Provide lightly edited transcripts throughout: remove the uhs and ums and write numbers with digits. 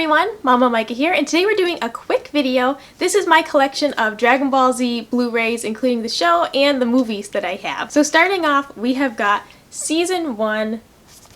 everyone, Mama Micah here, and today we're doing a quick video. This is my collection of Dragon Ball Z Blu-rays, including the show and the movies that I have. So starting off, we have got Season 1.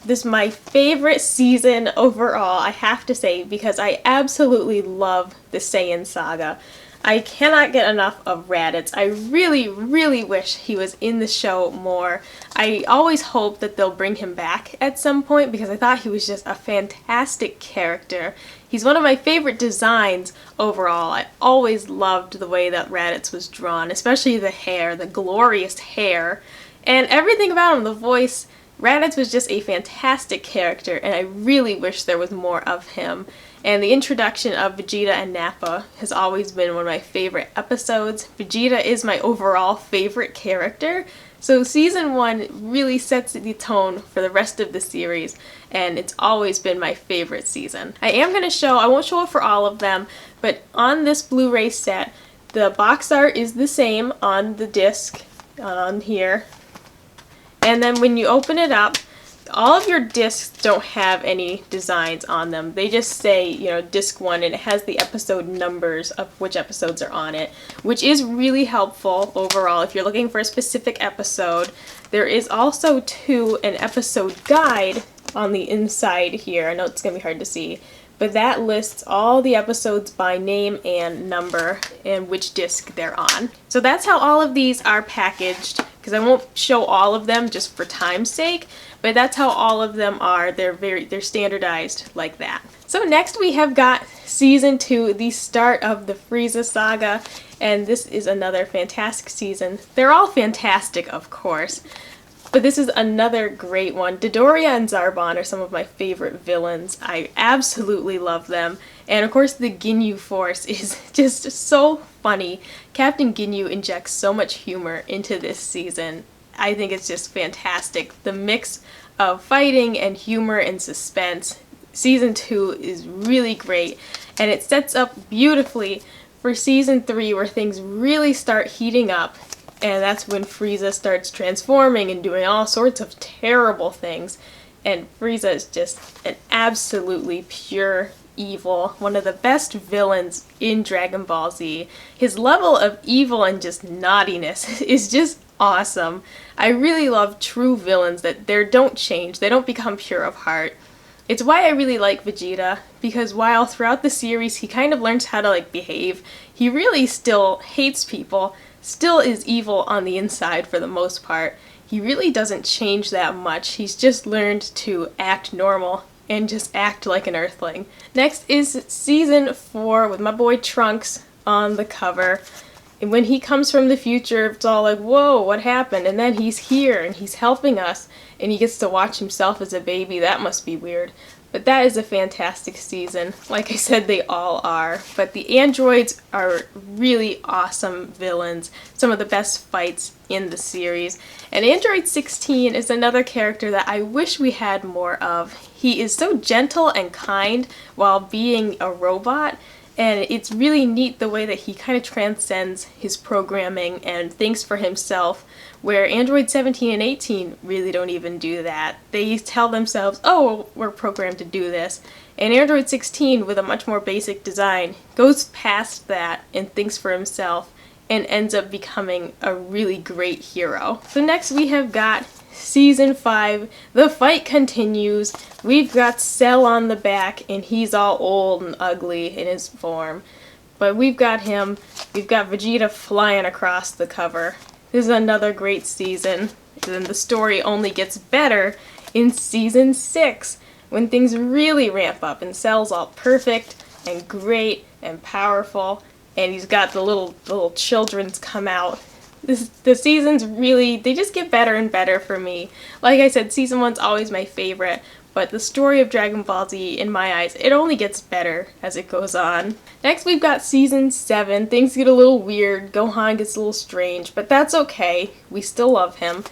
This is my favorite season overall, I have to say, because I absolutely love the Saiyan Saga. I cannot get enough of Raditz. I really wish he was in the show more. I always hope that they'll bring him back at some point because I thought he was just a fantastic character. He's one of my favorite designs overall. I always loved the way that Raditz was drawn, especially the hair, the glorious hair, and everything about him, the voice. Raditz was just a fantastic character, and I really wish there was more of him. And the introduction of Vegeta and Nappa has always been one of my favorite episodes. Vegeta is my overall favorite character, so Season 1 really sets the tone for the rest of the series, and it's always been my favorite season. I won't show it for all of them, but on this Blu-ray set, the box art is the same on the disc, on here. And then when you open it up, all of your discs don't have any designs on them. They just say, you know, disc 1, and it has the episode numbers of which episodes are on it, which is really helpful overall if you're looking for a specific episode. There is also, too, an episode guide on the inside here. I know it's going to be hard to see, but that lists all the episodes by name and number and which disc they're on. So that's how all of these are packaged, because I won't show all of them just for time's sake, but that's how all of them are. They're standardized like that. So next we have got Season 2, the start of the Frieza saga, and this is another fantastic season. They're all fantastic, of course, but this is another great one. Dodoria and Zarbon are some of my favorite villains. I absolutely love them. And of course the Ginyu Force is just so funny. Captain Ginyu injects so much humor into this season. I think it's just fantastic. The mix of fighting and humor and suspense. Season 2 is really great, and it sets up beautifully for Season 3 where things really start heating up. And that's when Frieza starts transforming and doing all sorts of terrible things. And Frieza is just an absolutely pure evil, one of the best villains in Dragon Ball Z. His level of evil and just naughtiness is just awesome. I really love true villains that don't change, they don't become pure of heart. It's why I really like Vegeta, because while throughout the series he kind of learns how to behave, he really still hates people, still is evil on the inside for the most part. He really doesn't change that much. He's just learned to act normal and just act like an Earthling. Next is Season 4 with my boy Trunks on the cover. And when he comes from the future, it's all like, whoa, what happened? And then he's here and he's helping us and he gets to watch himself as a baby. That must be weird. But that is a fantastic season. Like I said, they all are. But the androids are really awesome villains. Some of the best fights in the series. And Android 16 is another character that I wish we had more of. He is so gentle and kind while being a robot. And it's really neat the way that he kind of transcends his programming and thinks for himself, where Android 17 and 18 really don't even do that. They tell themselves, oh, we're programmed to do this. And Android 16, with a much more basic design, goes past that and thinks for himself and ends up becoming a really great hero. So next we have got Season 5, the fight continues. We've got Cell on the back, and he's all old and ugly in his form. But we've got him. We've got Vegeta flying across the cover. This is another great season. And then the story only gets better in Season 6, when things really ramp up, and Cell's all perfect and great and powerful, and he's got the little children's come out. The seasons really, they just get better and better for me. Like I said, Season 1's always my favorite, but the story of Dragon Ball Z, in my eyes, it only gets better as it goes on. Next we've got Season 7. Things get a little weird, Gohan gets a little strange, but that's okay. We still love him.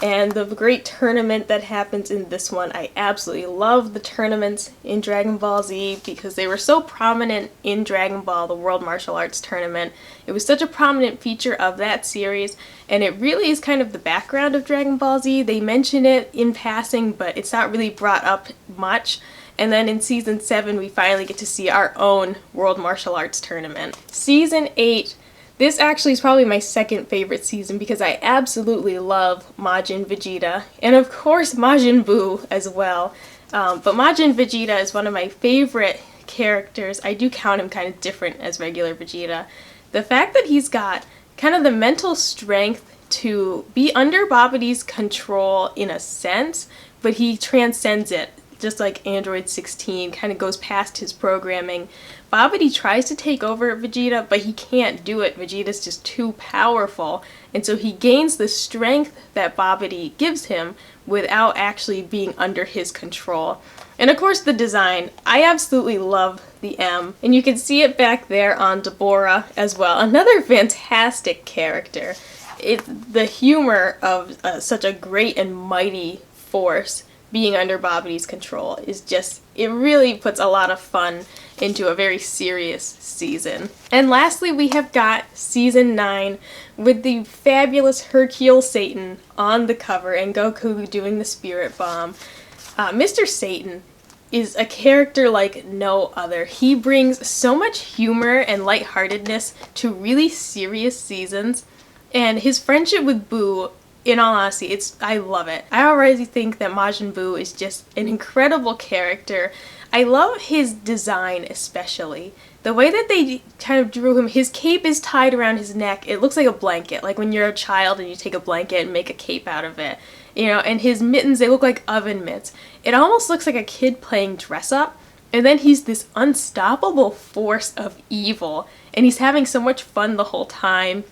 And the great tournament that happens in this one, I absolutely love the tournaments in Dragon Ball Z because they were so prominent in Dragon Ball, the World Martial Arts Tournament. It was such a prominent feature of that series, and it really is kind of the background of Dragon Ball Z. They mention it in passing, but it's not really brought up much. And then in Season 7, we finally get to see our own World Martial Arts Tournament. Season 8, this actually is probably my second favorite season because I absolutely love Majin Vegeta, and of course Majin Buu as well. But Majin Vegeta is one of my favorite characters. I do count him kind of different as regular Vegeta. The fact that he's got kind of the mental strength to be under Babidi's control in a sense, but he transcends it, just like Android 16, kind of goes past his programming. Babidi tries to take over Vegeta, but he can't do it. Vegeta's just too powerful, and so he gains the strength that Babidi gives him without actually being under his control. And of course the design, I absolutely love the M, and you can see it back there on Deborah as well. Another fantastic character. The humor of such a great and mighty force being under Babidi's control is just, it really puts a lot of fun into a very serious season. And lastly, we have got Season 9 with the fabulous Hercule Satan on the cover and Goku doing the Spirit Bomb. Mr. Satan is a character like no other. He brings so much humor and lightheartedness to really serious seasons, and his friendship with Buu, in all honesty, I love it. I already think that Majin Buu is just an incredible character. I love his design especially. The way that they kind of drew him, his cape is tied around his neck. It looks like a blanket, like when you're a child and you take a blanket and make a cape out of it. You know, and his mittens, they look like oven mitts. It almost looks like a kid playing dress up. And then he's this unstoppable force of evil, and he's having so much fun the whole time.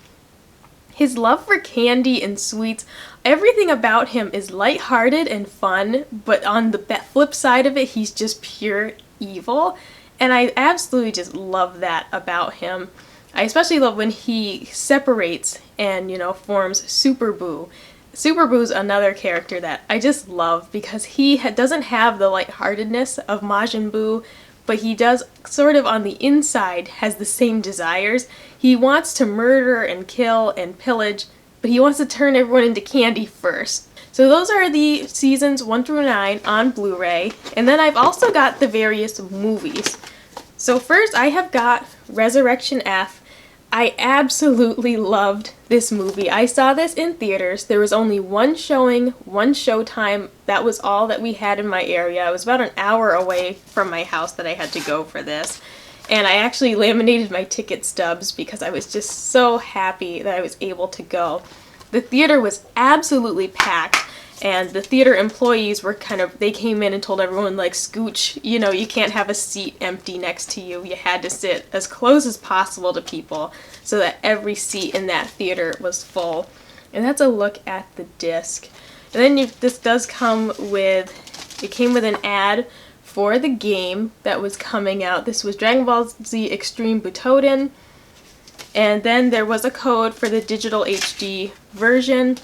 His love for candy and sweets, everything about him is lighthearted and fun, but on the flip side of it, he's just pure evil. And I absolutely just love that about him. I especially love when he separates and, you know, forms Super Buu. Super Buu's another character that I just love because he doesn't have the lightheartedness of Majin Buu, but he does sort of on the inside has the same desires. He wants to murder and kill and pillage, but he wants to turn everyone into candy first. So those are the seasons 1 through 9 on Blu-ray, and then I've also got the various movies. So first I have got Resurrection F. I absolutely loved this movie. I saw this in theaters. There was only one showing, one showtime. That was all that we had in my area. I was about an hour away from my house that I had to go for this. And I actually laminated my ticket stubs because I was just so happy that I was able to go. The theater was absolutely packed, and the theater employees were they came in and told everyone, like, scooch, you know, you can't have a seat empty next to you. You had to sit as close as possible to people so that every seat in that theater was full. And that's a look at the disc. And then this does come with, it came with an ad for the game that was coming out. This was Dragon Ball Z Extreme Butoden. And then there was a code for the digital HD version.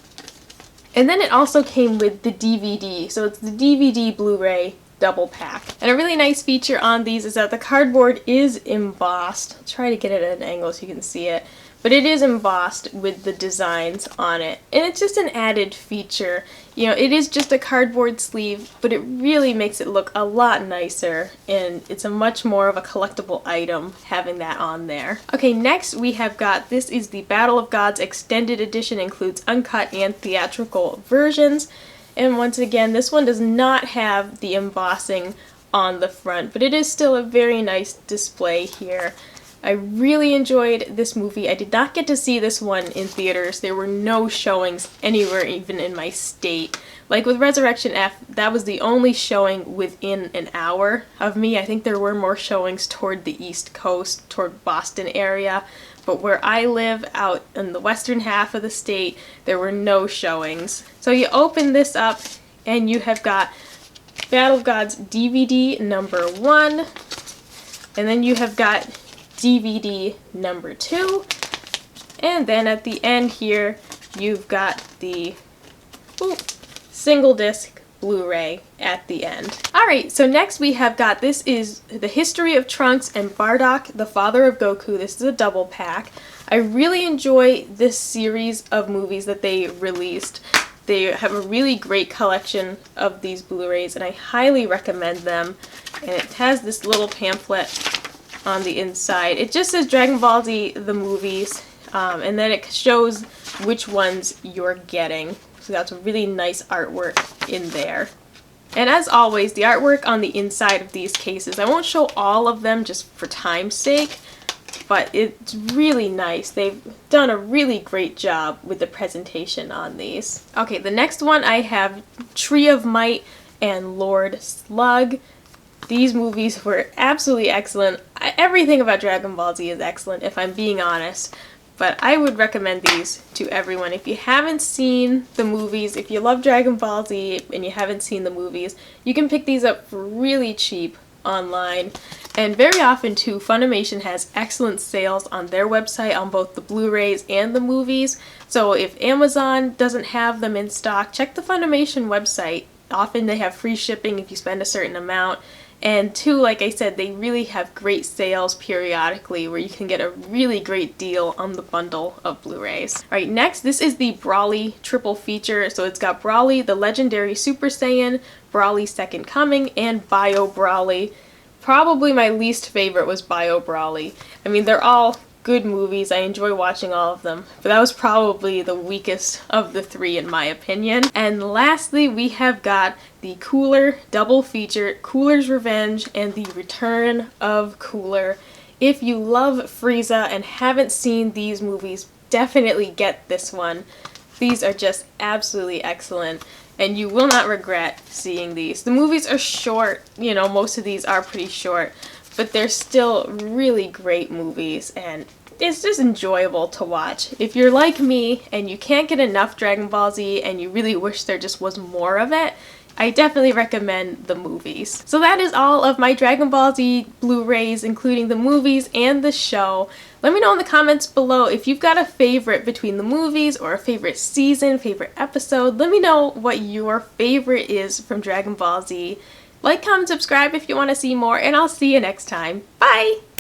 And then it also came with the DVD. So it's the DVD Blu-ray double pack. And a really nice feature on these is that the cardboard is embossed. I'll try to get it at an angle so you can see it. But it is embossed with the designs on it. And it's just an added feature. You know, it is just a cardboard sleeve, but it really makes it look a lot nicer. And it's a much more of a collectible item having that on there. Okay, next we have got, this is the Battle of Gods Extended Edition. Includes uncut and theatrical versions. And once again, this one does not have the embossing on the front, but it is still a very nice display here. I really enjoyed this movie. I did not get to see this one in theaters. There were no showings anywhere, even in my state. Like with Resurrection F, that was the only showing within an hour of me. I think there were more showings toward the East Coast, toward Boston area. But where I live, out in the western half of the state, there were no showings. So you open this up, and you have got Battle of Gods DVD number 1, and then you have got DVD number 2, and then at the end here you've got the single disc Blu-ray at the end. Alright, so next we have got, this is The History of Trunks and Bardock, the Father of Goku. This is a double pack. I really enjoy this series of movies that they released. They have a really great collection of these Blu-rays, and I highly recommend them. And it has this little pamphlet on the inside. It just says Dragon Ball Z, the movies, and then it shows which ones you're getting. So that's a really nice artwork in there. And as always, the artwork on the inside of these cases, I won't show all of them just for time's sake, but it's really nice. They've done a really great job with the presentation on these. Okay, the next one I have Tree of Might and Lord Slug. These movies were absolutely excellent. Everything about Dragon Ball Z is excellent, if I'm being honest. But I would recommend these to everyone. If you haven't seen the movies, if you love Dragon Ball Z and you haven't seen the movies, you can pick these up for really cheap online. And very often too, Funimation has excellent sales on their website on both the Blu-rays and the movies. So if Amazon doesn't have them in stock, check the Funimation website. Often they have free shipping if you spend a certain amount. And two, like I said, they really have great sales periodically where you can get a really great deal on the bundle of Blu-rays. Alright, next, this is the Brawly triple feature. So it's got Brawly, the Legendary Super Saiyan, Brawly Second Coming, and Bio Brawly. Probably my least favorite was Bio Brawly. I mean, they're all good movies. I enjoy watching all of them, but that was probably the weakest of the three in my opinion. And lastly, we have got the Cooler double feature, Cooler's Revenge and the Return of Cooler. If you love Frieza and haven't seen these movies, definitely get this one. These are just absolutely excellent, and you will not regret seeing these. The movies are short, you know, most of these are pretty short, but they're still really great movies, and it's just enjoyable to watch. If you're like me and you can't get enough Dragon Ball Z and you really wish there just was more of it, I definitely recommend the movies. So that is all of my Dragon Ball Z Blu-rays, including the movies and the show. Let me know in the comments below if you've got a favorite between the movies or a favorite season, favorite episode. Let me know what your favorite is from Dragon Ball Z. Like, comment, subscribe if you want to see more, and I'll see you next time. Bye!